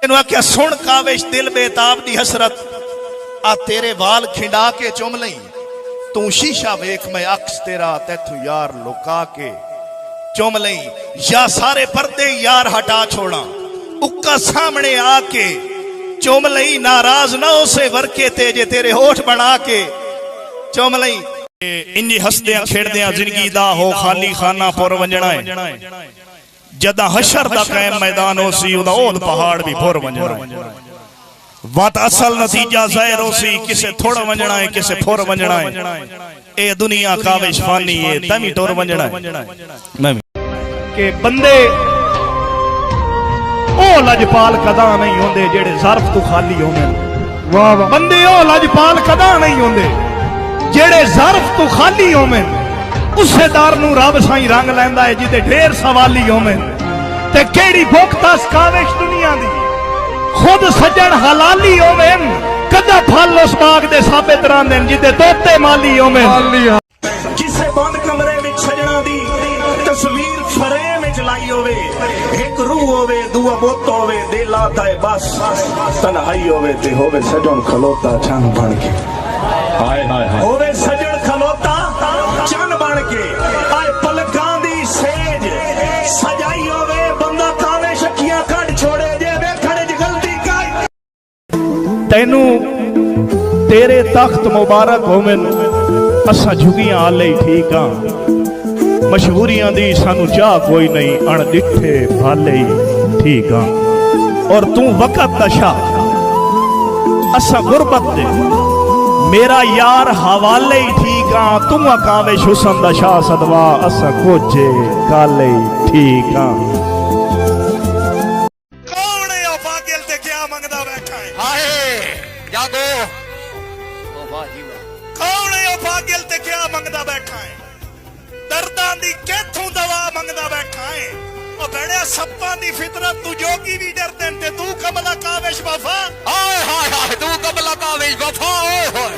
मैनू आख्या सुन काविश दिल बेताब दी हसरत आ तेरे वाल खिंडा के चुम लई तू शीशा वेख मैं अक्स तेरा तैथू यार लुका के चुम लई या सारे पर्दे यार हटा छोड़ा उक्का सामने आके चुम लई नाराज ना उसे वर्के ते जे तेरे होठ बना के चुम लई इंजी हसदियां खेड़दियां जिंदगी दा हो खाली खाना पुर वंजणा है जदा हशर दा कायम मैदान हो सी उदा ओद पहाड़ भी पुर वंजणा है वत असल नतीजा ज़ाहिर हो सी किसे थोड़ा वंजणा है किसे फुर वंजणा है ए दुनिया काविश फानी है तमी टुर वंजणा है के बंदे ओ लजपाल कदा नहीं होंदे जेड़े ज़र्फ तो खाली होंदे वाह वाह बंदे ओ लजपाल कदा नहीं होंदे जेड़े ज़र्फ तो खाली होंदे उसेदार नू रब साईं रंग लैंदा है जिते ढेर सवाली होवे ते केड़ी भुख तस काविश दुनिया दी खुद सज्जन हलाली होवे कदा फल उस बाग दे साबित रहंदे जिते तोते माली होवे किसे बंद कमरे विच सजना दी तस्वीर फ्रेम विच लाई होवे एक रूह होवे दूआ बुत होवे दिल आता है बस तन्हाई होवे ते होवे सजन खलोता चंद बन के हाय हाय हाय होवे सजन खलोता चंद बन के आए पलकां दी सेज सजाई होवे बंदा कावे शक्कियां कढ छोड़े जे वेखण च गलती काई तैनू तेरे तख्त मुबारक होवन असा झुगियां आले ठीक हां मशहूरियां दी सानू चाह कोई नहीं अणडिठे भाले ठीक हां और तू वक़्त दा शाह असा गुरबत दे मेरा यार हवाले ही ठीक हाँ तू काविश हुसन दा शाह सदवा असा कोजे काले ठीक हाँ कौन है ओ पागल ते क्या मंगदा बैठा है हाय जागो ओ वाह जी वाह कौन है ओ पागल ते क्या मंगदा बैठा है दर्दां दी किथों दवा मंगदा बैठा है ओ बड़े सप्पां दी फितरत तू जोगी भी डरदे ते तू कमला काविश वफा हाय हाय हाय तू कमला काविश वफा ओए होए